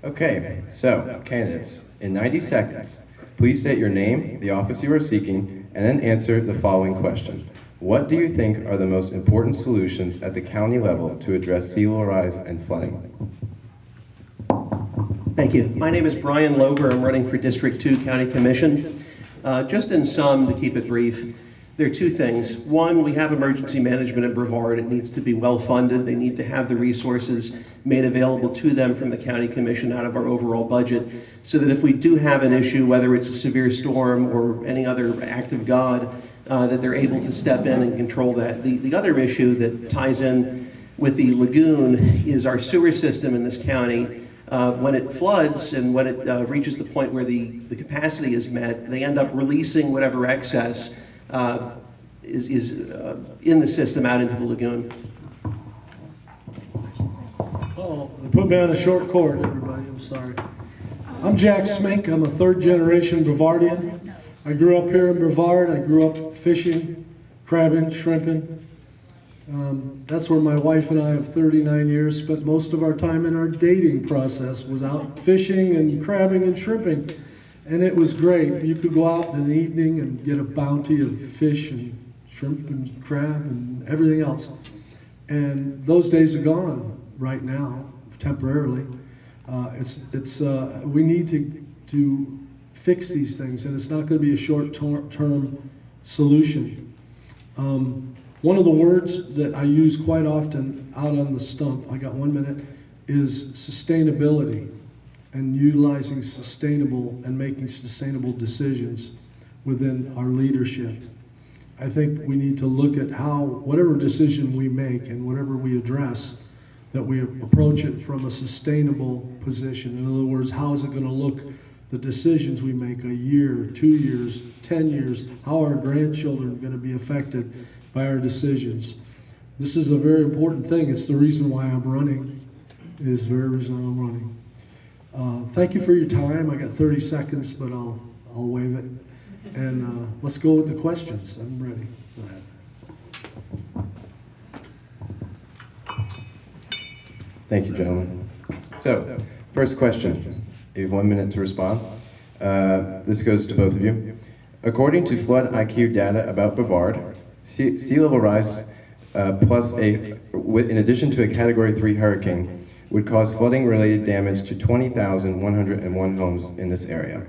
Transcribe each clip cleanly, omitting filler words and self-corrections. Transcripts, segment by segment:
Okay, so candidates, in 90 seconds, please state your name, the office you are seeking, and then answer the following question. What do you think are the most important solutions at the county level to address sea level rise and flooding? Thank you. My name is Bryan Lober. I'm running for District 2 County Commission. Just in sum, to keep it brief, there are two things. One, we have emergency management at Brevard. It needs to be well funded. They need to have the resources made available to them from the County Commission out of our overall budget, so that if we do have an issue, whether it's a severe storm or any other act of God, that they're able to step in and control that. The other issue that ties in with the lagoon is our sewer system in this county. When it floods and when it reaches the point where the capacity is met, they end up releasing whatever excess is in the system out into the lagoon. Oh, they put me on a short cord, everybody. I'm sorry. I'm Jack Smink. I'm a third-generation Brevardian. I grew up here in Brevard. I grew up fishing, crabbing, shrimping. That's where my wife and I of 39 years spent most of our time in our dating process, was out fishing and crabbing and shrimping. And it was great. You could go out in the evening and get a bounty of fish and shrimp and crab and everything else. And those days are gone right now, temporarily. We need to fix these things, and it's not going to be a short-term solution. One of the words that I use quite often out on the stump, I got 1 minute, is sustainability, and utilizing sustainable and making sustainable decisions within our leadership. I think we need to look at how, whatever decision we make and whatever we address, that we approach it from a sustainable position. In other words, how is it going to look, the decisions we make a year, 2 years, 10 years, how are our grandchildren going to be affected by our decisions? This is a very important thing. It's the reason why I'm running. It is the very reason I'm running. Thank you for your time. I got 30 seconds, but I'll waive it. And let's go with the questions. I'm ready for that. Thank you, gentlemen. So, first question. You have 1 minute to respond. This goes to both of you. According to flood IQ data about Brevard, sea level rise in addition to a Category 3 hurricane would cause flooding-related damage to 20,101 homes in this area.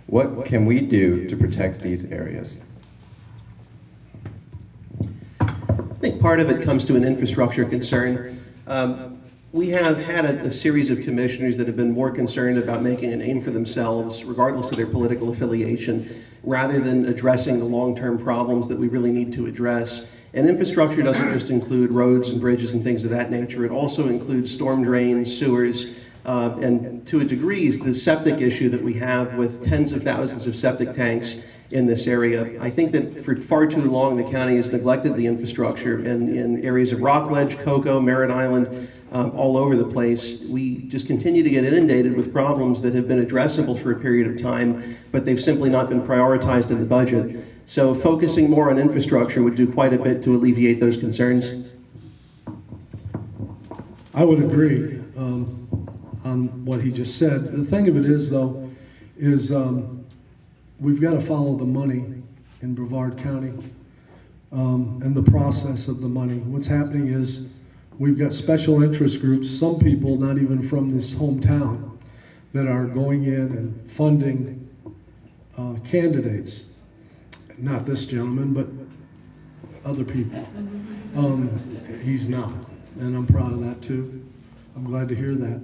What can we do to protect these areas? I think part of it comes to an infrastructure concern. We have had a series of commissioners that have been more concerned about making a name for themselves, regardless of their political affiliation, rather than addressing the long-term problems that we really need to address. And infrastructure doesn't just include roads and bridges and things of that nature. It also includes storm drains, sewers, and to a degree, the septic issue that we have with tens of thousands of septic tanks in this area. I think that for far too long, the county has neglected the infrastructure in areas of Rockledge, Cocoa, Merritt Island, all over the place. We just continue to get inundated with problems that have been addressable for a period of time, but they've simply not been prioritized in the budget. So focusing more on infrastructure would do quite a bit to alleviate those concerns. I would agree on what he just said. The thing of it is, though, is we've got to follow the money in Brevard County and the process of the money. What's happening is we've got special interest groups, some people not even from this hometown, that are going in and funding candidates. Not this gentleman, but other people. He's not, and I'm proud of that too. I'm glad to hear that.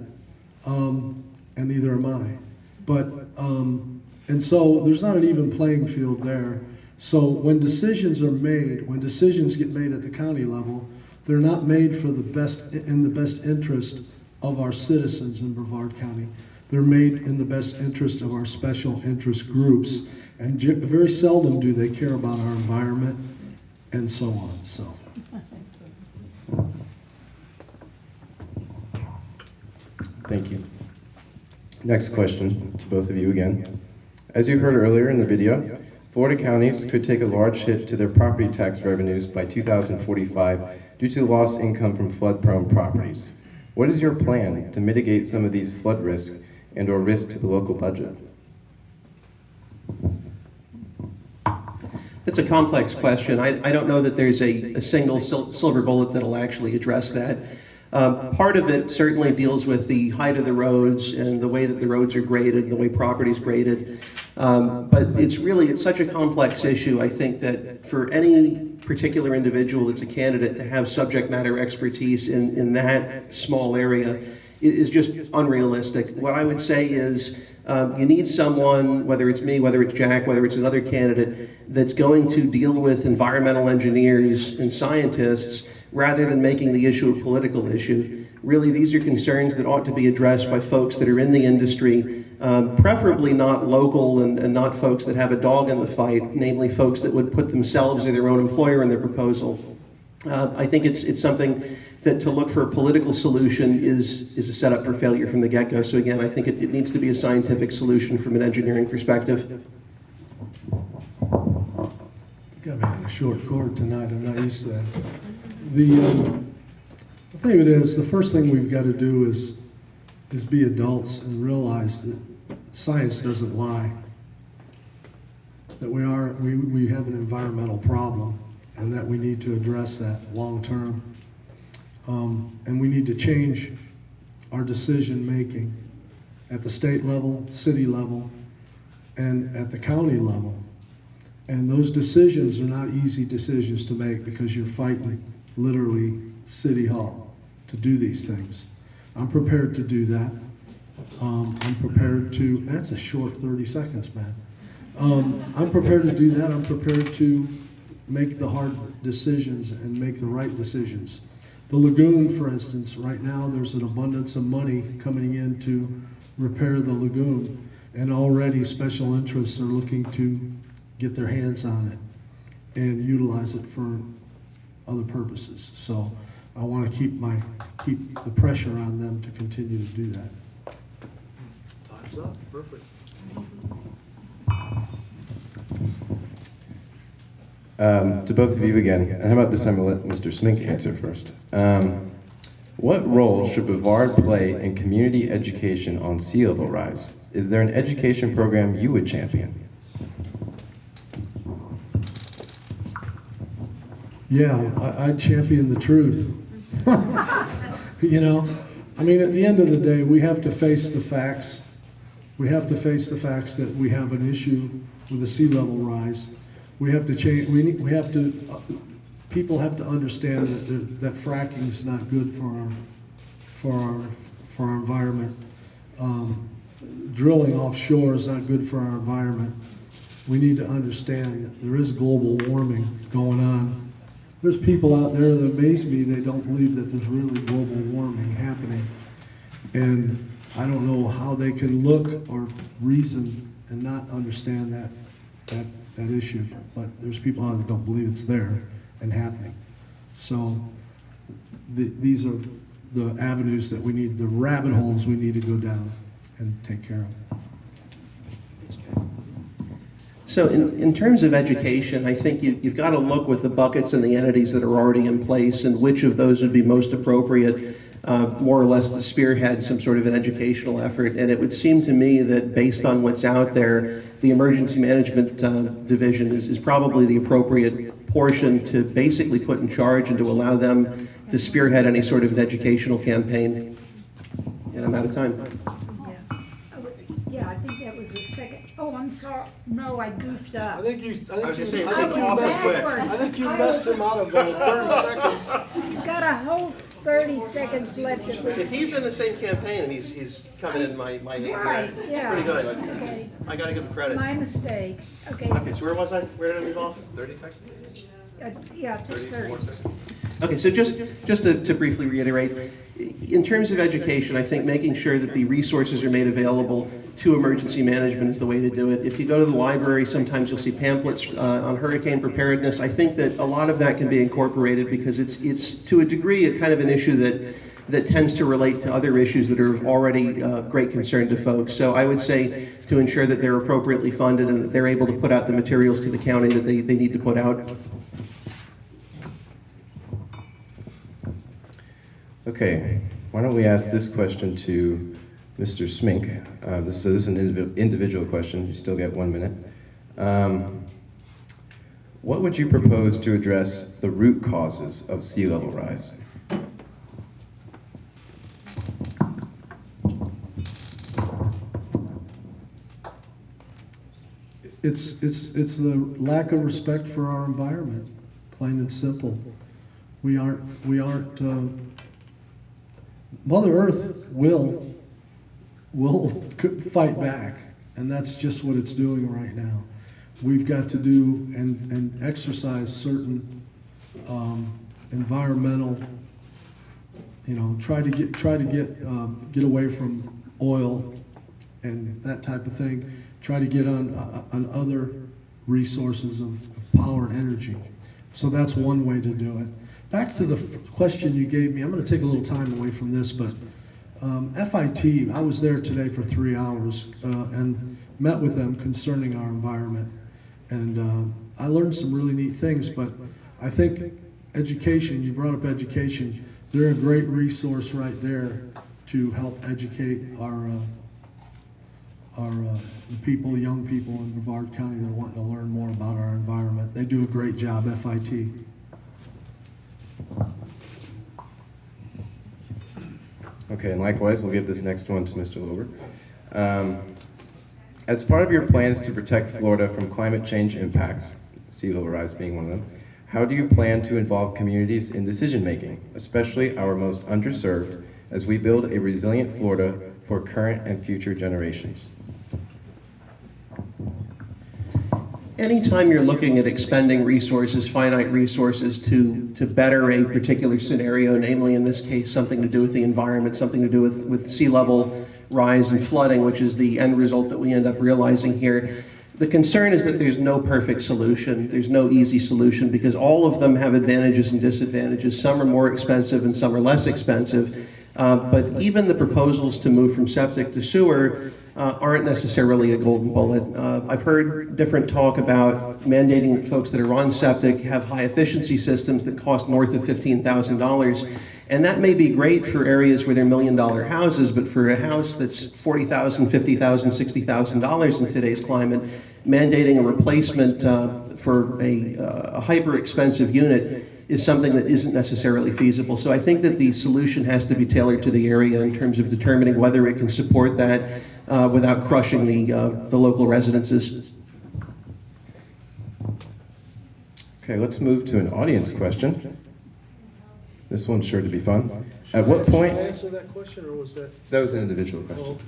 And neither am I. But, and so there's not an even playing field there. So when decisions are made, when decisions get made at the county level, they're not made for the best, in the best interest of our citizens in Brevard County. They're made in the best interest of our special interest groups. And very seldom do they care about our environment and so on. So. Thank you. Next question to both of you again. As you heard earlier in the video, Florida counties could take a large hit to their property tax revenues by 2045 due to lost income from flood-prone properties. What is your plan to mitigate some of these flood risks and/or risk to the local budget? It's a complex question. I don't know that there's a single silver bullet that'll actually address that. Part of it certainly deals with the height of the roads and the way that the roads are graded and the way property is graded. But it's such a complex issue. I think that for any particular individual that's a candidate to have subject matter expertise in that small area is just unrealistic. What I would say is you need someone, whether it's me, whether it's Jack, whether it's another candidate, that's going to deal with environmental engineers and scientists rather than making the issue a political issue. Really, these are concerns that ought to be addressed by folks that are in the industry, preferably not local and not folks that have a dog in the fight, namely folks that would put themselves or their own employer in their proposal. I think it's something that to look for a political solution is a setup for failure from the get-go. So again, I think it needs to be a scientific solution from an engineering perspective. Got me on a short cord tonight. I'm not used to that. The thing of it is, the first thing we've got to do is be adults and realize that science doesn't lie. That we have an environmental problem, and that we need to address that long term. And we need to change our decision making at the state level, city level, and at the county level. And those decisions are not easy decisions to make because you're fighting literally City Hall to do these things. I'm prepared to do that. I'm prepared to, that's a short 30 seconds, man. I'm prepared to do that. I'm prepared to make the hard decisions and make the right decisions. The lagoon, for instance, right now there's an abundance of money coming in to repair the lagoon, and already special interests are looking to get their hands on it and utilize it for other purposes. So I want to keep the pressure on them to continue to do that. Time's up. Perfect. To both of you again, and how about this time we'll let Mr. Smink answer first. What role should Brevard play in community education on sea level rise? Is there an education program you would champion? Yeah, I champion the truth. You know, I mean, at the end of the day, we have to face the facts. We have to face the facts that we have an issue with the sea level rise. We have to change. People have to understand that fracking is not good for our environment. Drilling offshore is not good for our environment. We need to understand that there is global warming going on. There's people out there that amaze me. They don't believe that there's really global warming happening, and I don't know how they can look or reason and not understand that issue. But there's people out there that don't believe it's there and happening. So these are the avenues that we need, the rabbit holes we need to go down and take care of. So in terms of education, I think you've got to look with the buckets and the entities that are already in place and which of those would be most appropriate, more or less to spearhead some sort of an educational effort. And it would seem to me that based on what's out there, the emergency management division is probably the appropriate portion to basically put in charge and to allow them to spearhead any sort of an educational campaign. And I'm out of time. Yeah, I think that was the second. Oh, I'm sorry. No, I goofed up. I think you I was just saying, I it's think in you office messed- quick. I think you messed him out of 30 seconds. You got a whole 30 seconds left at If least. he's in the same campaign and he's coming in my name, Right, yeah. pretty good. Okay, I got to give him credit. my mistake. Okay, Okay, so where was I? Where did I leave off? 30 seconds? yeah, to 30. Okay, so just to briefly reiterate, in terms of education, I think making sure that the resources are made available to emergency management is the way to do it. If you go to the library, sometimes you'll see pamphlets on hurricane preparedness. I think that a lot of that can be incorporated because it's to a degree a kind of an issue that tends to relate to other issues that are of already great concern to folks. So I would say to ensure that they're appropriately funded and that they're able to put out the materials to the county that they need to put out. Okay, why don't we ask this question to Mr. Smink, this is an individual question. You still get 1 minute. What would you propose to address the root causes of sea level rise? It's the lack of respect for our environment, plain and simple. We aren't, Mother Earth will fight back, and that's just what it's doing right now. We've got to do and exercise certain environmental, try to get away from oil and that type of thing. Try to get on other resources of power and energy. So that's one way to do it. Back to the question you gave me, I'm going to take a little time away from this, but FIT, I was there today for 3 hours and met with them concerning our environment. And I learned some really neat things, but I think education, you brought up education, they're a great resource right there to help educate our people, young people in Brevard County that are wanting to learn more about our environment. They do a great job, FIT. Okay, and likewise, we'll give this next one to Mr. Lober. As part of your plans to protect Florida from climate change impacts, sea level rise being one of them, how do you plan to involve communities in decision-making, especially our most underserved, as we build a resilient Florida for current and future generations? Anytime you're looking at expending resources, finite resources, to better a particular scenario, namely in this case something to do with the environment, something to do with sea level rise and flooding, which is the end result that we end up realizing here, the concern is that there's no perfect solution. There's no easy solution because all of them have advantages and disadvantages. Some are more expensive and some are less expensive. But even the proposals to move from septic to sewer aren't necessarily a golden bullet. I've heard different talk about mandating that folks that are on septic have high efficiency systems that cost north of $15,000. And that may be great for areas where they're $1 million houses, but for a house that's $40,000, $50,000, $60,000 in today's climate, mandating a replacement for a hyper expensive unit is something that isn't necessarily feasible. So I think that the solution has to be tailored to the area in terms of determining whether it can support that without crushing the local residences. Okay, let's move to an audience question. This one's sure to be fun. At what point... Did I answer that question, or was that? That was an individual question.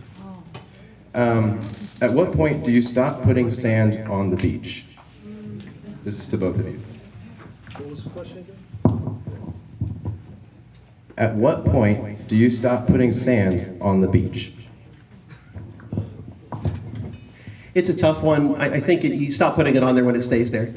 Oh. At what point do you stop putting sand on the beach? This is to both of you. What was the question again? At what point do you stop putting sand on the beach? It's a tough one. I think you stop putting it on there when it stays there,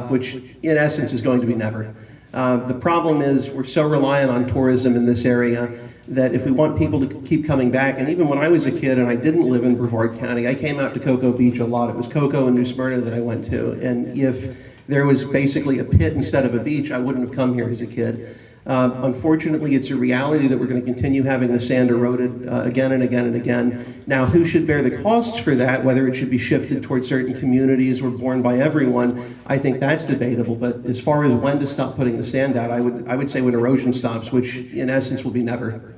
which in essence is going to be never. The problem is we're so reliant on tourism in this area that if we want people to keep coming back, and even when I was a kid and I didn't live in Brevard County, I came out to Cocoa Beach a lot. It was Cocoa and New Smyrna that I went to, and if there was basically a pit instead of a beach, I wouldn't have come here as a kid. Unfortunately, it's a reality that we're going to continue having the sand eroded again and again and again. Now, who should bear the costs for that, whether it should be shifted towards certain communities or borne by everyone, I think that's debatable. But as far as when to stop putting the sand out, I would say when erosion stops, which in essence will be never.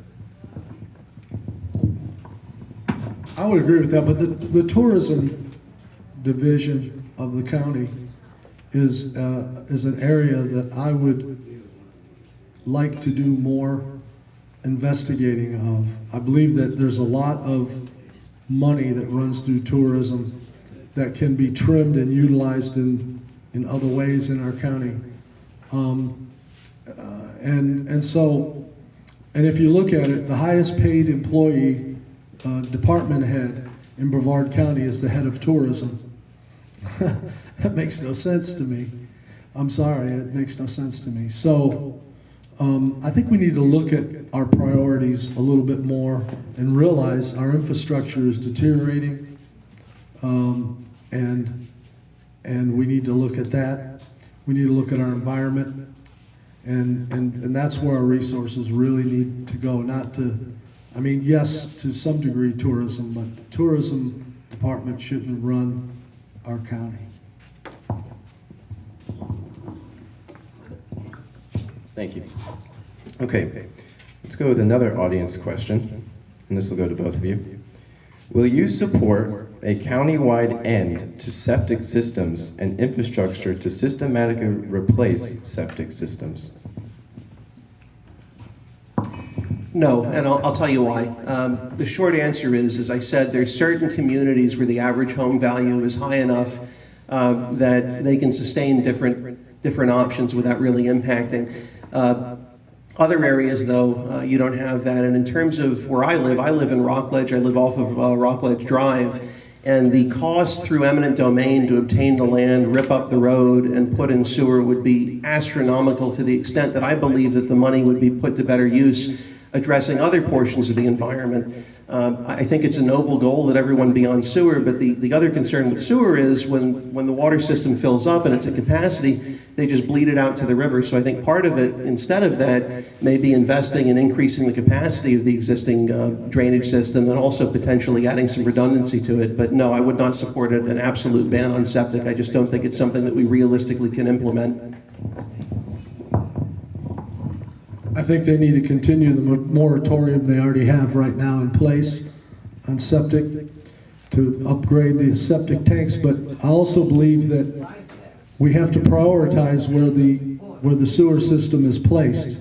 I would agree with that, but the tourism division of the county is an area that I would like to do more investigating of. I believe that there's a lot of money that runs through tourism that can be trimmed and utilized in other ways in our county. And if you look at it, the highest paid employee, department head in Brevard County is the head of tourism. That makes no sense to me. I'm sorry, it makes no sense to me. So I think we need to look at our priorities a little bit more and realize our infrastructure is deteriorating, and we need to look at that. We need to look at our environment, and that's where our resources really need to go, not to I mean, yes, to some degree tourism, but the tourism department shouldn't run our county. Thank you. Okay, let's go with another audience question, and this will go to both of you. Will you support a county-wide end to septic systems and infrastructure to systematically replace septic systems? No, and I'll tell you why. The short answer is, as I said, there's certain communities where the average home value is high enough that they can sustain different options without really impacting. Other areas, though, you don't have that. And in terms of where I live in Rockledge. I live off of Rockledge Drive. And the cost through eminent domain to obtain the land, rip up the road, and put in sewer would be astronomical, to the extent that I believe that the money would be put to better use addressing other portions of the environment. I think it's a noble goal that everyone be on sewer, but the other concern with sewer is when the water system fills up and it's at capacity, they just bleed it out to the river. So I think part of it, instead of that, may be investing in increasing the capacity of the existing drainage system, and also potentially adding some redundancy to it. But no, I would not support an absolute ban on septic. I just don't think it's something that we realistically can implement. I think they need to continue the moratorium they already have right now in place on septic to upgrade the septic tanks, but I also believe that we have to prioritize where the sewer system is placed.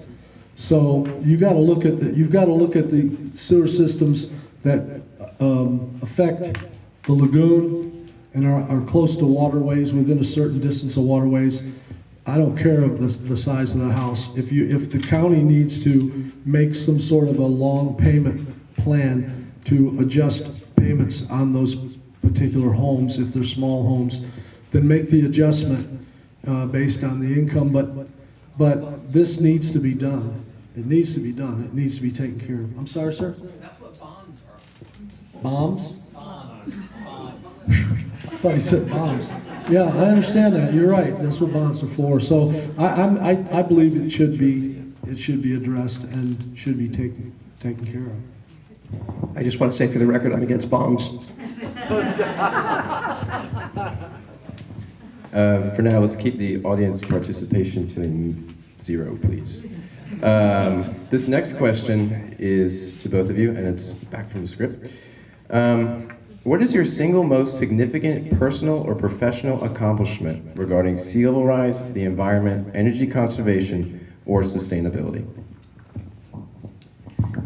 So you've got to look at the sewer systems that affect the lagoon and are close to waterways, within a certain distance of waterways. I don't care of the size of the house. If the county needs to make some sort of a long payment plan to adjust payments on those particular homes, if they're small homes, then make the adjustment based on the income. But this needs to be done. It needs to be done. It needs to be taken care of. I'm sorry, sir? That's what bonds are. Bombs? Bonds. I thought he said bombs. Yeah, I understand that. You're right. That's what bonds are for. So I believe it should be addressed and should be taken care of. I just want to say for the record, I'm against bombs. For now, let's keep the audience participation to 0, please. This next question is to both of you, and it's back from the script. What is your single most significant personal or professional accomplishment regarding sea level rise, the environment, energy conservation, or sustainability?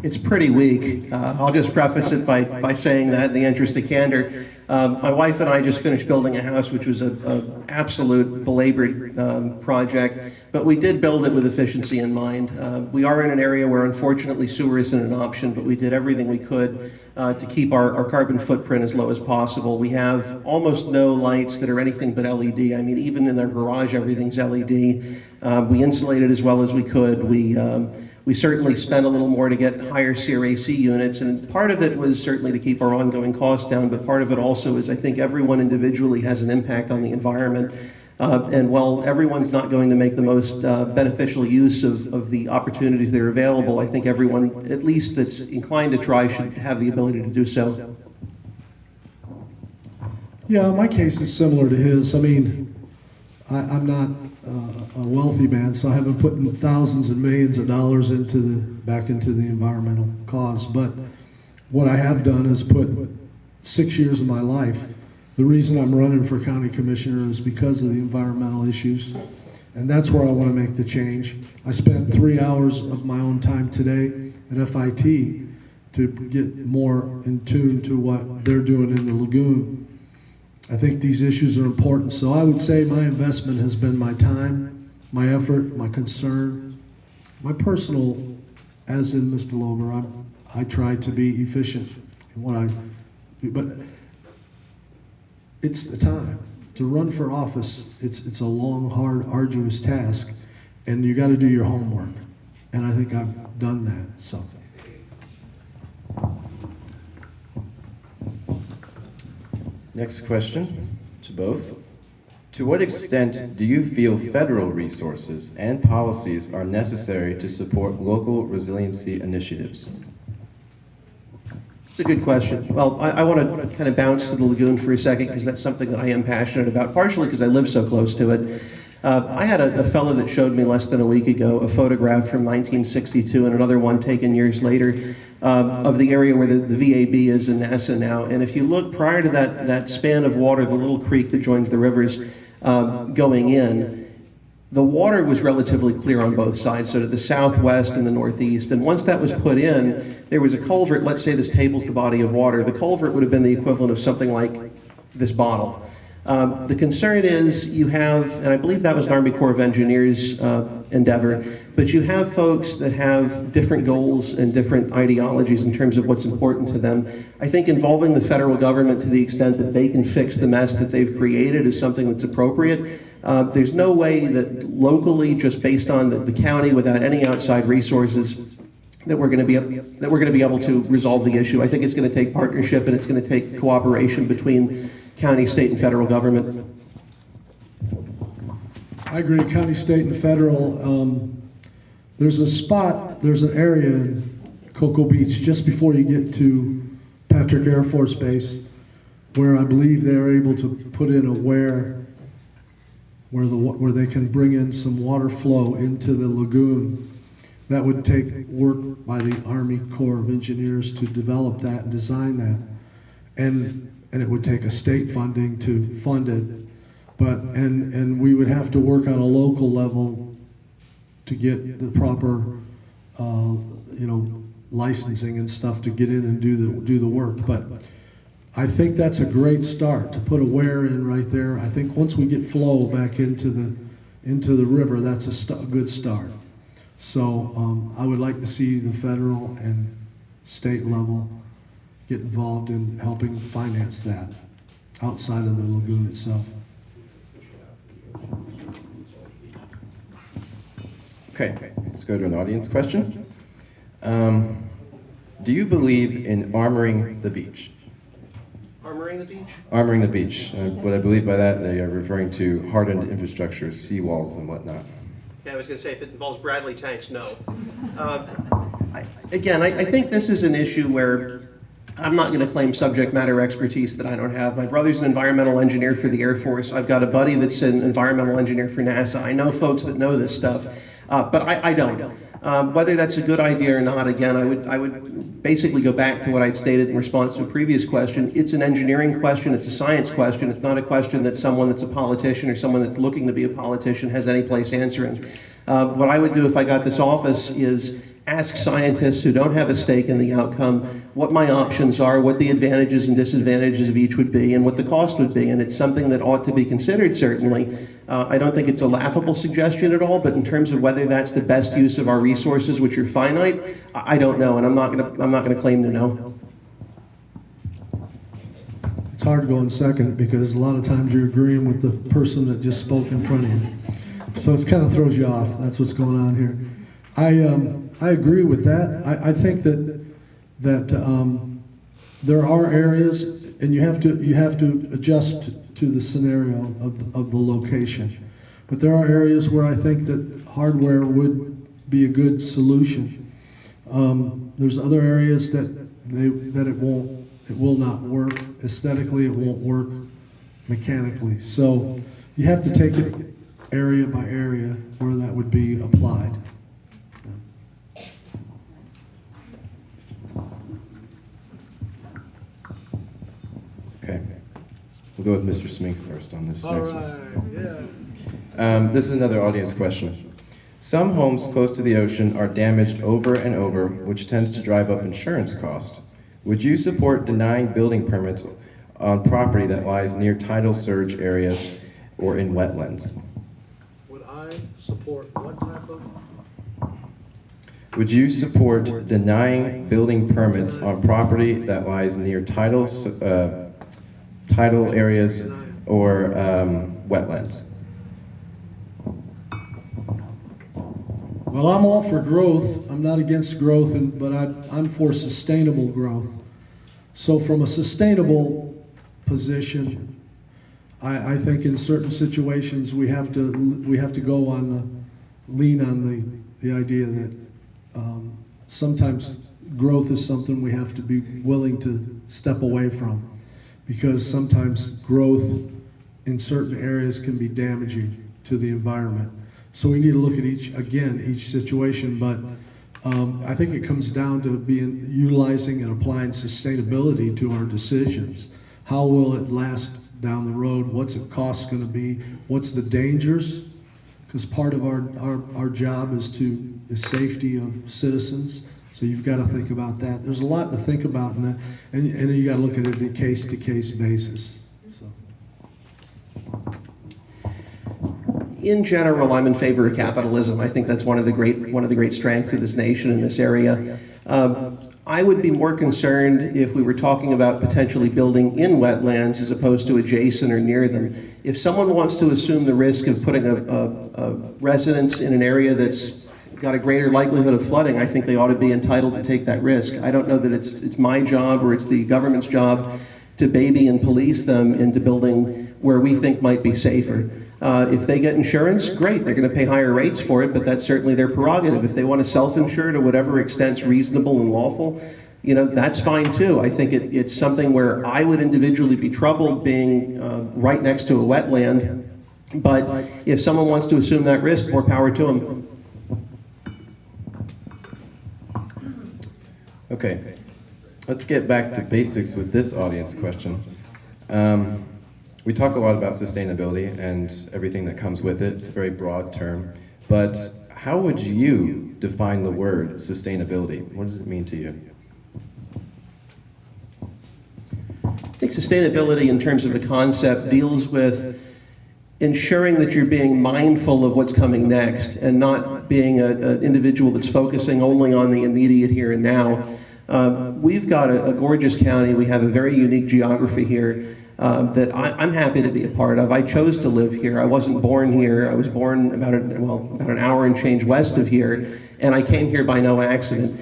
It's pretty weak. I'll just preface it by saying that in the interest of candor. My wife and I just finished building a house, which was an absolute belabored project, but we did build it with efficiency in mind. We are in an area where unfortunately sewer isn't an option, but we did everything we could to keep our carbon footprint as low as possible. We have almost no lights that are anything but LED. I mean, even in our garage, everything's LED. We insulated as well as we could. We certainly spent a little more to get higher CRAC units, and part of it was certainly to keep our ongoing costs down, but part of it also is I think everyone individually has an impact on the environment. And while everyone's not going to make the most beneficial use of the opportunities that are available, I think everyone, at least that's inclined to try, should have the ability to do so. Yeah, my case is similar to his. I mean, I'm not a wealthy man, so I haven't put in thousands and millions of dollars back into the environmental cause. But what I have done is put 6 years of my life. The reason I'm running for county commissioner is because of the environmental issues, and that's where I want to make the change. I spent 3 hours of my own time today at FIT to get more in tune to what they're doing in the lagoon. I think these issues are important, so I would say my investment has been my time, my effort, my concern, my personal, as in Mr. Lober, I try to be efficient in what I do, but it's the time. To run for office, it's a long, hard, arduous task, and you got to do your homework, and I think I've done that, so. Next question to both. To what extent do you feel federal resources and policies are necessary to support local resiliency initiatives? It's a good question. Well, I want to kind of bounce to the lagoon for a second because that's something that I am passionate about, partially because I live so close to it. I had a fellow that showed me less than a week ago a photograph from 1962 and another one taken years later of the area where the VAB is in NASA now. And if you look prior to that span of water, the little creek that joins the rivers going in, the water was relatively clear on both sides, so to the southwest and the northeast. And once that was put in, there was a culvert. Let's say this table's the body of water. The culvert would have been the equivalent of something like this bottle. The concern is you have, and I believe that was an Army Corps of Engineers endeavor, but you have folks that have different goals and different ideologies in terms of what's important to them. I think involving the federal government to the extent that they can fix the mess that they've created is something that's appropriate. There's no way that locally, just based on the county, without any outside resources, that we're going to be able to resolve the issue. I think it's going to take partnership and it's going to take cooperation between county, state, and federal government. I agree, county, state, and federal. There's an area in Cocoa Beach just before you get to Patrick Air Force Base where I believe they're able to put in a where they can bring in some water flow into the lagoon. That would take work by the Army Corps of Engineers to develop that and design that. And it would take a state funding to fund it. And we would have to work on a local level to get the proper, licensing and stuff to get in and do the work. But I think that's a great start to put a weir in right there. I think once we get flow back into the river, that's a good start. So I would like to see the federal and state level get involved in helping finance that outside of the lagoon itself. Okay, let's go to an audience question. Do you believe in armoring the beach? Armoring the beach? Armoring the beach. What I believe by that, they are referring to hardened infrastructure, seawalls and whatnot. Yeah, I was going to say, if it involves Bradley tanks, no. I think this is an issue where I'm not going to claim subject matter expertise that I don't have. My brother's an environmental engineer for the Air Force. I've got a buddy that's an environmental engineer for NASA. I know folks that know this stuff, but I don't. Whether that's a good idea or not, again, I would basically go back to what I'd stated in response to a previous question. It's an engineering question, it's a science question, it's not a question that someone that's a politician or someone that's looking to be a politician has any place answering. What I would do if I got this office is ask scientists who don't have a stake in the outcome what my options are, what the advantages and disadvantages of each would be, and what the cost would be. And it's something that ought to be considered, certainly. I don't think it's a laughable suggestion at all, but in terms of whether that's the best use of our resources, which are finite, I don't know, and I'm not going to claim to know. It's hard to go in second because a lot of times you're agreeing with the person that just spoke in front of you. So it kind of throws you off. That's what's going on here. I agree with that. I think that there are areas, and you have to adjust to the scenario of the location. But there are areas where I think that hardware would be a good solution. There's other areas that it will not work aesthetically. It won't work mechanically. So you have to take it area by area where that would be applied. Okay, we'll go with Mr. Smink first on this All next right, one. yeah. This is another audience question. Some homes close to the ocean are damaged over and over, which tends to drive up insurance costs. Would you support denying building permits on property that lies near tidal surge areas or in wetlands? Would I support what type of? Would you support denying building permits on property that lies near tidal areas or wetlands? Well, I'm all for growth. I'm not against growth, but I'm for sustainable growth. So from a sustainable position, I think in certain situations we have to go on lean on the idea that sometimes growth is something we have to be willing to step away from, because sometimes growth in certain areas can be damaging to the environment. So we need to look at each situation, but I think it comes down to utilizing and applying sustainability to our decisions. How will it last down the road? What's the cost going to be? What's the dangers? Because part of our job is safety of citizens. So you've got to think about that. There's a lot to think about in that, and you got to look at it on a case-to-case basis. So. In general, I'm in favor of capitalism. I think that's one of the great strengths of this nation in this area. I would be more concerned if we were talking about potentially building in wetlands as opposed to adjacent or near them. If someone wants to assume the risk of putting a residence in an area that's got a greater likelihood of flooding, I think they ought to be entitled to take that risk. I don't know that it's my job or it's the government's job to baby and police them into building where we think might be safer. If they get insurance, great, they're going to pay higher rates for it, but that's certainly their prerogative. If they want to self-insure to whatever extent's reasonable and lawful, that's fine too. I think it's something where I would individually be troubled being right next to a wetland, but if someone wants to assume that risk, more power to them. Okay, let's get back to basics with this audience question. We talk a lot about sustainability and everything that comes with it. It's a very broad term, but how would you define the word sustainability? What does it mean to you? I think sustainability in terms of the concept deals with ensuring that you're being mindful of what's coming next and not being an individual that's focusing only on the immediate here and now. We've got a gorgeous county. We have a very unique geography here that I'm happy to be a part of. I chose to live here. I wasn't born here. I was born about an hour and change west of here, and I came here by no accident.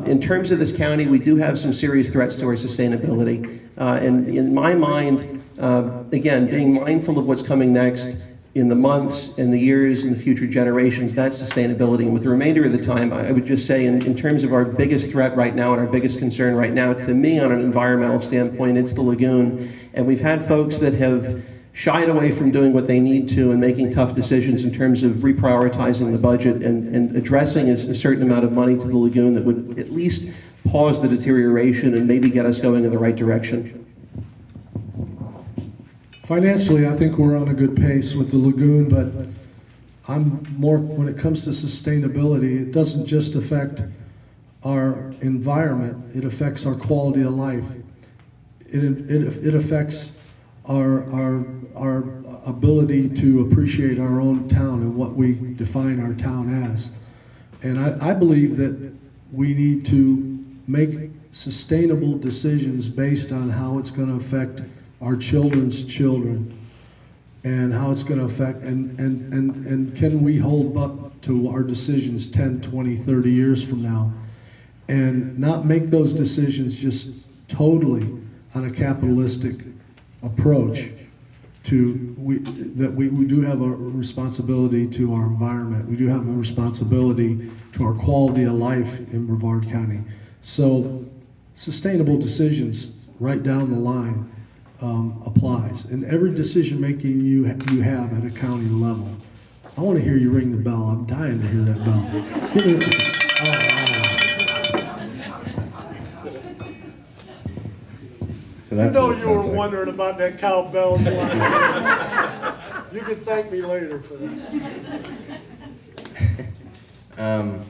In terms of this county, we do have some serious threats to our sustainability. And in my mind, again, being mindful of what's coming next in the months and the years and the future generations, that's sustainability. And with the remainder of the time, I would just say in terms of our biggest threat right now and our biggest concern right now, to me on an environmental standpoint, it's the lagoon. And we've had folks that have shied away from doing what they need to and making tough decisions in terms of reprioritizing the budget and addressing a certain amount of money to the lagoon that would at least pause the deterioration and maybe get us going in the right direction. Financially, I think we're on a good pace with the lagoon, but I'm more, when it comes to sustainability, it doesn't just affect our environment, it affects our quality of life. It affects our ability to appreciate our own town and what we define our town as. And I believe that we need to make sustainable decisions based on how it's going to affect our children's children and how it's going to affect, and can we hold up to our decisions 10, 20, 30 years from now and not make those decisions just totally on a capitalistic approach to, we do have a responsibility to our environment. We do have a responsibility to our quality of life in Brevard County. So sustainable decisions right down the line applies. And every decision making you have at a county level. I want to hear you ring the bell. I'm dying to hear that bell. Give it, So that's You know what it you were sounds like. wondering about that cowbell. You can thank me later for that.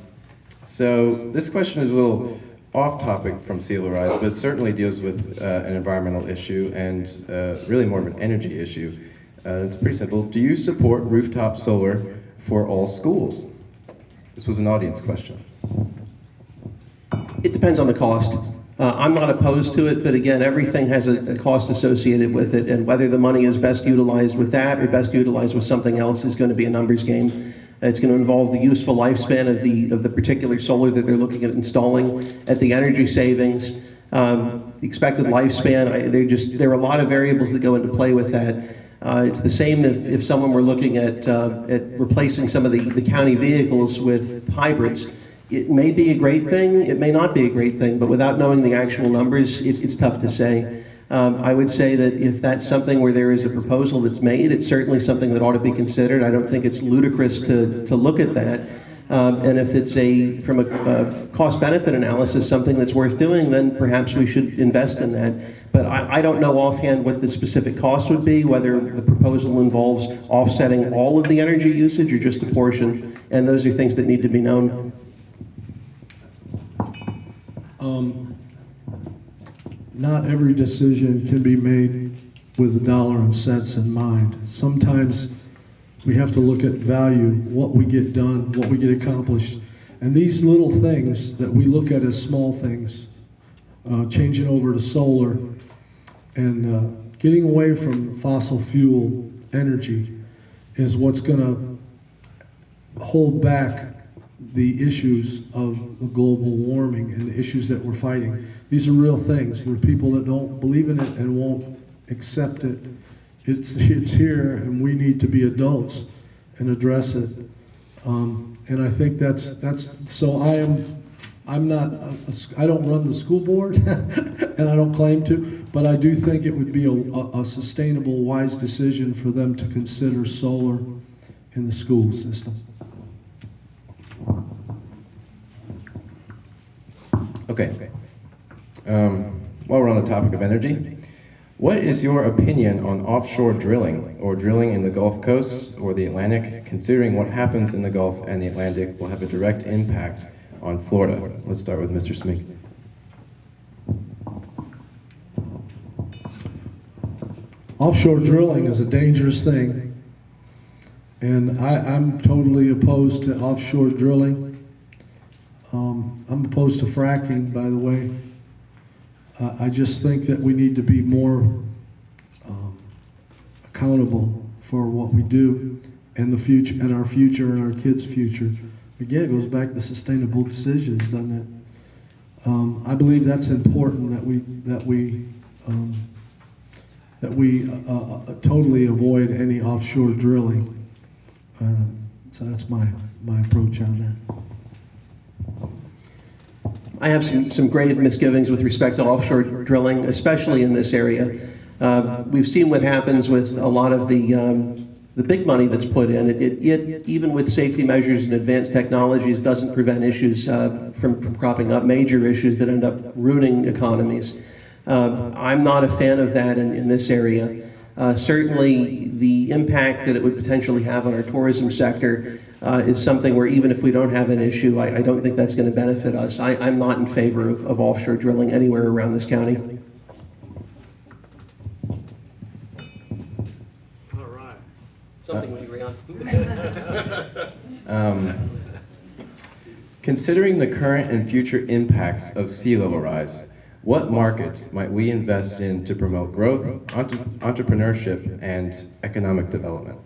So this question is a little off topic from Sea Level Rise, but it certainly deals with an environmental issue and really more of an energy issue. It's pretty simple. Do you support rooftop solar for all schools? This was an audience question. It depends on the cost. I'm not opposed to it, but again, everything has a cost associated with it, and whether the money is best utilized with that or best utilized with something else is going to be a numbers game. It's going to involve the useful lifespan of the particular solar that they're looking at installing, at the energy savings, the expected lifespan. There are a lot of variables that go into play with that. It's the same if someone were looking at replacing some of the county vehicles with hybrids. It may be a great thing, it may not be a great thing, but without knowing the actual numbers, it's tough to say. I would say that if that's something where there is a proposal that's made, it's certainly something that ought to be considered. I don't think it's ludicrous to look at that. And if it's from a cost-benefit analysis, something that's worth doing, then perhaps we should invest in that. But I don't know offhand what the specific cost would be, whether the proposal involves offsetting all of the energy usage or just a portion, and those are things that need to be known. Not every decision can be made with the dollar and cents in mind. Sometimes we have to look at value, what we get done, what we get accomplished. And these little things that we look at as small things, changing over to solar and getting away from fossil fuel energy is what's going to hold back the issues of the global warming and the issues that we're fighting. These are real things. There are people that don't believe in it and won't accept it. It's here, and we need to be adults and address it. And I think that's so. I'm not. I don't run the school board, and I don't claim to. But I do think it would be a sustainable, wise decision for them to consider solar in the school system. Okay. While we're on the topic of energy, what is your opinion on offshore drilling or drilling in the Gulf Coast or the Atlantic, considering what happens in the Gulf and the Atlantic will have a direct impact on Florida? Let's start with Mr. Smink. Offshore drilling is a dangerous thing, and I'm totally opposed to offshore drilling. I'm opposed to fracking, by the way. I just think that we need to be more accountable for what we do and the future, and our future, and our kids' future. Again, it goes back to sustainable decisions, doesn't it? I believe that's important, that we totally avoid any offshore drilling. So that's my approach on that. I have some grave misgivings with respect to offshore drilling, especially in this area. We've seen what happens with a lot of the big money that's put in. It even with safety measures and advanced technologies, doesn't prevent issues from cropping up, major issues that end up ruining economies. I'm not a fan of that in this area. Certainly, the impact that it would potentially have on our tourism sector is something where even if we don't have an issue, I don't think that's going to benefit us. I'm not in favor of offshore drilling anywhere around this county. All right. Something we agree on. Considering the current and future impacts of sea level rise, what markets might we invest in to promote growth, entrepreneurship, and economic development?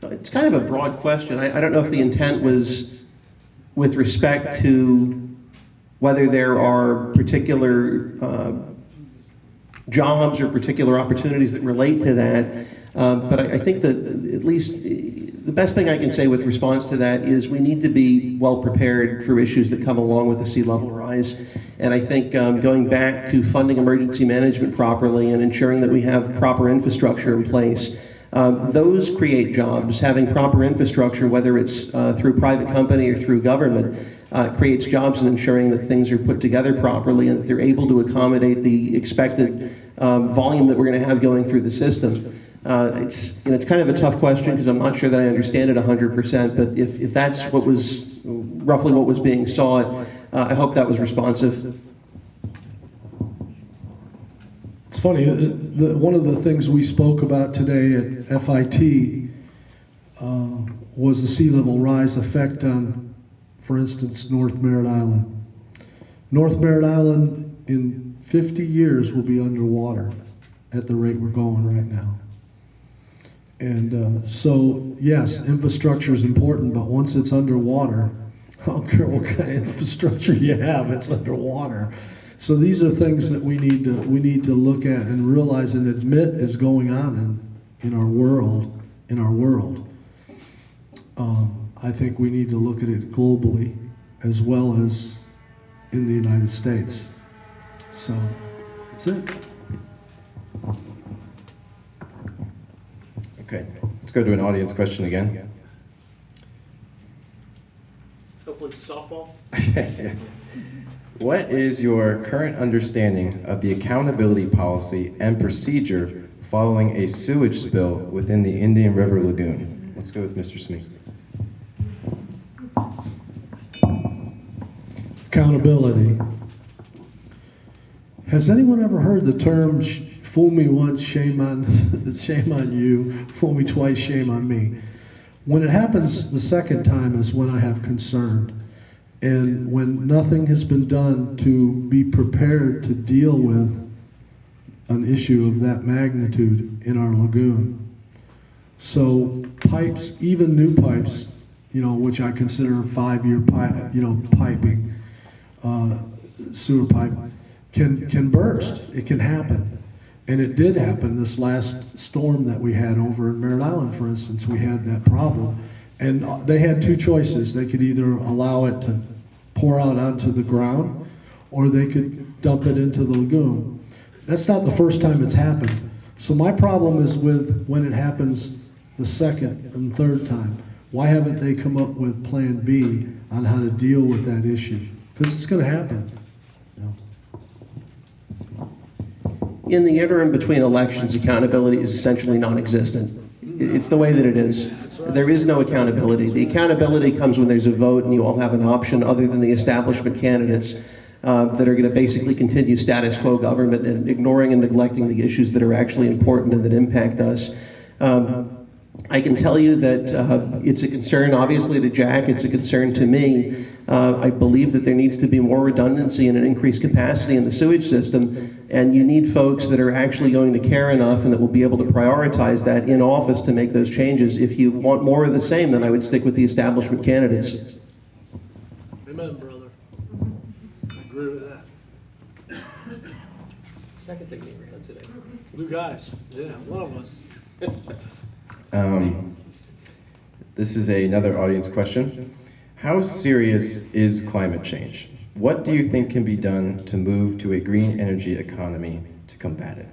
It's kind of a broad question. I don't know if the intent was with respect to whether there are particular jobs or particular opportunities that relate to that. But I think that at least the best thing I can say with response to that is we need to be well prepared for issues that come along with the sea level rise. And I think going back to funding emergency management properly and ensuring that we have proper infrastructure in place, those create jobs. Having proper infrastructure, whether it's through private company or through government, creates jobs in ensuring that things are put together properly and that they're able to accommodate the expected volume that we're going to have going through the system. It's kind of a tough question because I'm not sure that I understand it 100%, but if that's what was roughly what was being sought, I hope that was responsive. It's funny, one of the things we spoke about today at FIT was the sea level rise effect on, for instance, North Merritt Island. North Merritt Island in 50 years will be underwater at the rate we're going right now. And so, yes, infrastructure is important, but once it's underwater, I don't care what kind of infrastructure you have, it's underwater. So these are things that we need to look at and realize and admit is going on in our world. I think we need to look at it globally as well as in the United States. So, that's it. Okay, let's go to an audience question again. Hopefully it's a softball. What is your current understanding of the accountability policy and procedure following a sewage spill within the Indian River Lagoon? Let's go with Mr. Smink. Accountability. Has anyone ever heard the term fool me once, shame on you, fool me twice, shame on me? When it happens the second time is when I have concern. And when nothing has been done to be prepared to deal with an issue of that magnitude in our lagoon. So pipes, even new pipes, which I consider 5-year piping, sewer pipe, can burst. It can happen. And it did happen this last storm that we had over in Merritt Island, for instance. We had that problem. And they had two choices. They could either allow it to pour out onto the ground, or they could dump it into the lagoon. That's not the first time it's happened. So my problem is with when it happens the second and third time. Why haven't they come up with plan B on how to deal with that issue? Because it's going to happen. In the interim between elections, accountability is essentially non-existent. It's the way that it is. There is no accountability. The accountability comes when there's a vote and you all have an option other than the establishment candidates that are going to basically continue status quo government and ignoring and neglecting the issues that are actually important and that impact us. I can tell you that it's a concern, obviously, to Jack. It's a concern to me. I believe that there needs to be more redundancy and an increased capacity in the sewage system, and you need folks that are actually going to care enough and that will be able to prioritize that in office to make those changes. If you want more of the same, then I would stick with the establishment candidates. Amen, brother. I agree with that. Second thing we were on today. You guys, yeah, one of us. This is another audience question. How serious is climate change? What do you think can be done to move to a green energy economy to combat it?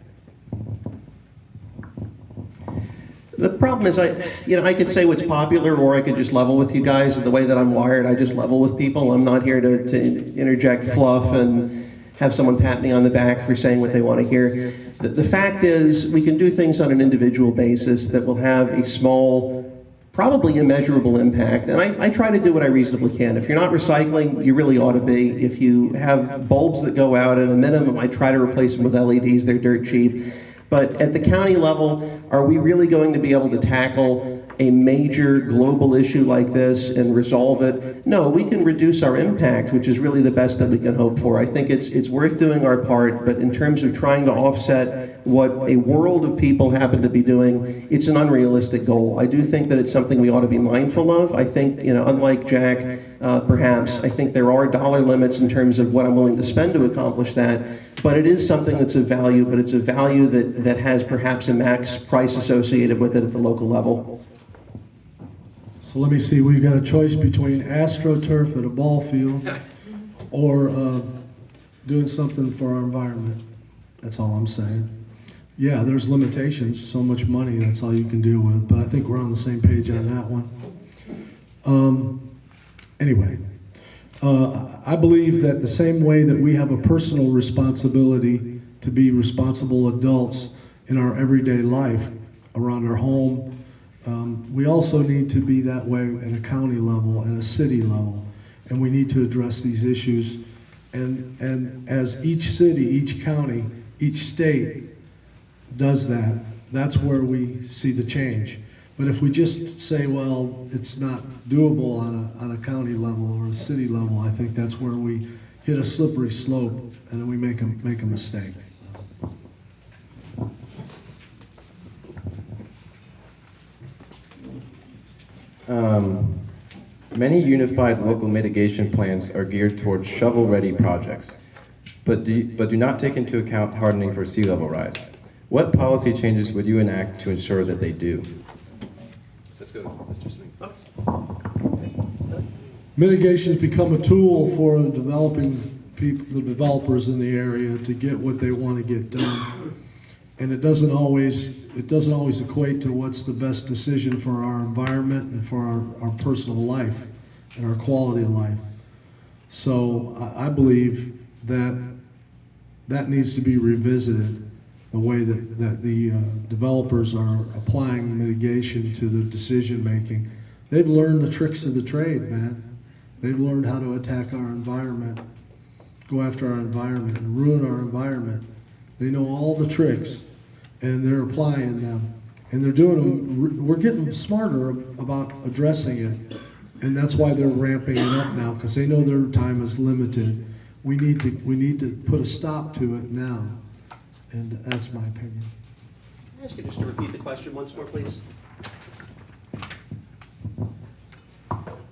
The problem is, I could say what's popular, or I could just level with you guys. The way that I'm wired, I just level with people. I'm not here to interject fluff and have someone pat me on the back for saying what they want to hear. The fact is, we can do things on an individual basis that will have a small, probably immeasurable impact. And I try to do what I reasonably can. If you're not recycling, you really ought to be. If you have bulbs that go out, at a minimum, I try to replace them with LEDs. They're dirt cheap. But at the county level, are we really going to be able to tackle a major global issue like this and resolve it? No, we can reduce our impact, which is really the best that we can hope for. I think it's worth doing our part, but in terms of trying to offset what a world of people happen to be doing, it's an unrealistic goal. I do think that it's something we ought to be mindful of. I think, unlike Jack, perhaps, I think there are dollar limits in terms of what I'm willing to spend to accomplish that, but it is something that's of value, but it's a value that has perhaps a max price associated with it at the local level. So let me see, we've got a choice between AstroTurf at a ball field or doing something for our environment. That's all I'm saying. Yeah, there's limitations, so much money, that's all you can deal with, but I think we're on the same page on that one. Anyway, I believe that the same way that we have a personal responsibility to be responsible adults in our everyday life around our home, we also need to be that way at a county level and a city level, and we need to address these issues. And as each city, each county, each state does that, that's where we see the change. But if we just say, well, it's not doable on a county level or a city level, I think that's where we hit a slippery slope and then we make a mistake. Many unified local mitigation plans are geared towards shovel-ready projects, but do not take into account hardening for sea level rise. What policy changes would you enact to ensure that they do? Let's go, Mr. Smink. Mitigation's become a tool for the developing people, the developers in the area to get what they want to get done. And it doesn't always equate to what's the best decision for our environment and for our personal life and our quality of life. So I believe that needs to be revisited, the way that the developers are applying mitigation to the decision making. They've learned the tricks of the trade, man. They've learned how to attack our environment, go after our environment, and ruin our environment. They know all the tricks, and they're applying them. And they're doing them, we're getting smarter about addressing it. And that's why they're ramping it up now, because they know their time is limited. We need to put a stop to it now. And that's my opinion. Can I ask you just to repeat the question once more, please?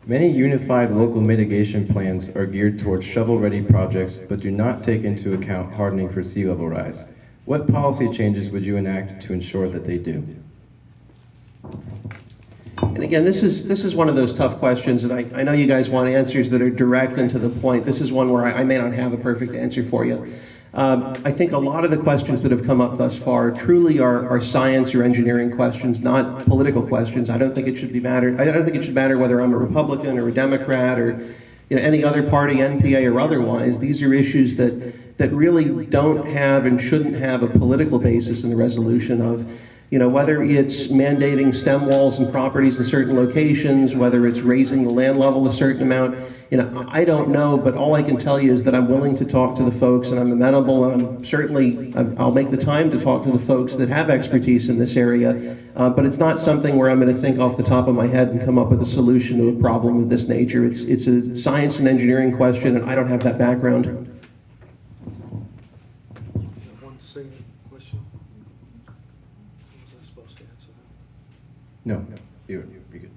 Many unified local mitigation plans are geared towards shovel-ready projects but do not take into account hardening for sea level rise. What policy changes would you enact to ensure that they do? And again, this is one of those tough questions, and I know you guys want answers that are direct and to the point. This is one where I may not have a perfect answer for you. I think a lot of the questions that have come up thus far truly are science or engineering questions, not political questions. I don't think it should matter whether I'm a Republican or a Democrat or any other party, NPA or otherwise. These are issues that really don't have and shouldn't have a political basis in the resolution of, whether it's mandating stem walls and properties in certain locations, whether it's raising the land level a certain amount. I don't know, but all I can tell you is that I'm willing to talk to the folks, and I'm amenable, and I'll make the time to talk to the folks that have expertise in this area. But it's not something where I'm going to think off the top of my head and come up with a solution to a problem of this nature. It's a science and engineering question, and I don't have that background. One single question. Was I supposed to answer that? No, you're good.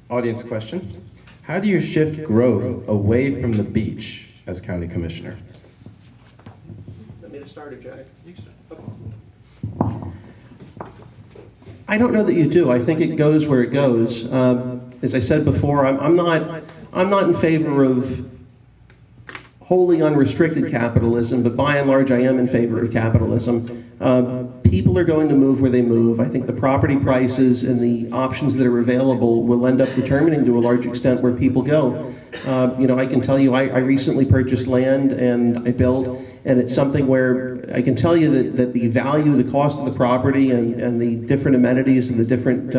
Audience question. How do you shift growth away from the beach as county commissioner? Let me start it, Jack. I don't know that you do. I think it goes where it goes. As I said before, I'm not in favor of wholly unrestricted capitalism, but by and large, I am in favor of capitalism. People are going to move where they move. I think the property prices and the options that are available will end up determining to a large extent where people go. I can tell you, I recently purchased land and I built, and it's something where I can tell you that the value, the cost of the property and the different amenities and the different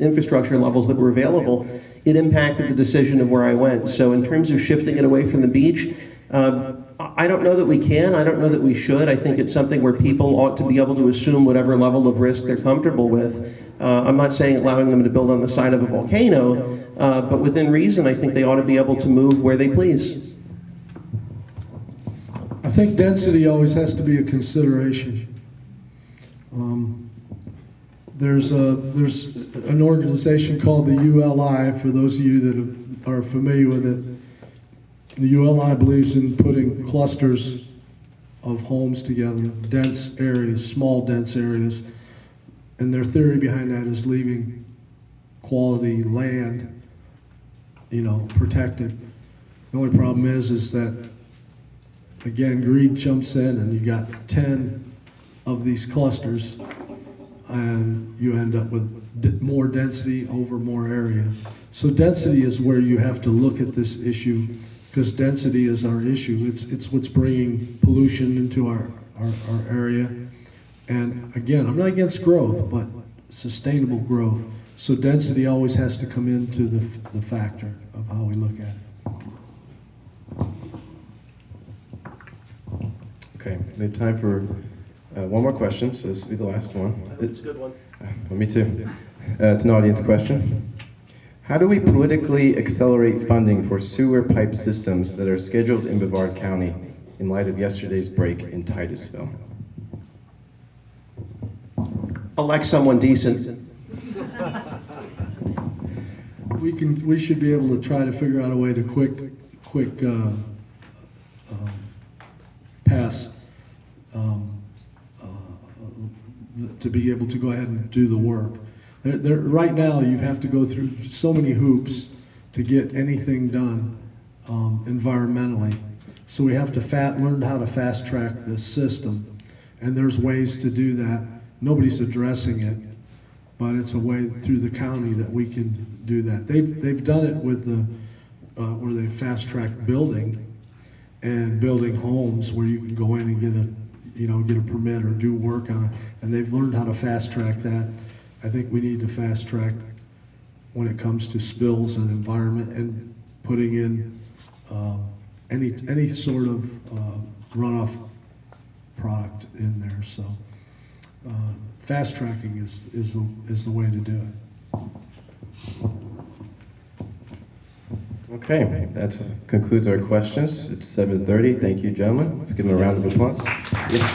infrastructure levels that were available, it impacted the decision of where I went. So in terms of shifting it away from the beach, I don't know that we can. I don't know that we should. I think it's something where people ought to be able to assume whatever level of risk they're comfortable with. I'm not saying allowing them to build on the side of a volcano, but within reason, I think they ought to be able to move where they please. I think density always has to be a consideration. There's an organization called the ULI, for those of you that are familiar with it. The ULI believes in putting clusters of homes together, dense areas, small dense areas, and their theory behind that is leaving quality land, protected. The only problem is that, again, greed jumps in and you got 10 of these clusters and you end up with more density over more area. So density is where you have to look at this issue, because density is our issue. It's what's bringing pollution into our area. And again, I'm not against growth, but sustainable growth. So density always has to come into the factor of how we look at it. Okay, we have time for one more question, so this will be the last one. It's a good one. Well, me too. It's an audience question. How do we politically accelerate funding for sewer pipe systems that are scheduled in Brevard County in light of yesterday's break in Titusville? Elect someone decent. We should be able to try to figure out a way to quick pass to be able to go ahead and do the work. Right now, you have to go through so many hoops to get anything done environmentally. So we have to learn how to fast track this system, and there's ways to do that. Nobody's addressing it, but it's a way through the county that we can do that. They've done it with the where they fast track building and building homes where you can go in and get a permit or do work on it, and they've learned how to fast track that. I think we need to fast track when it comes to spills and environment and putting in any sort of runoff product in there. So fast tracking is the way to do it. Okay, that concludes our questions. It's 7:30. Thank you, gentlemen. Let's give them a round of applause. Yes.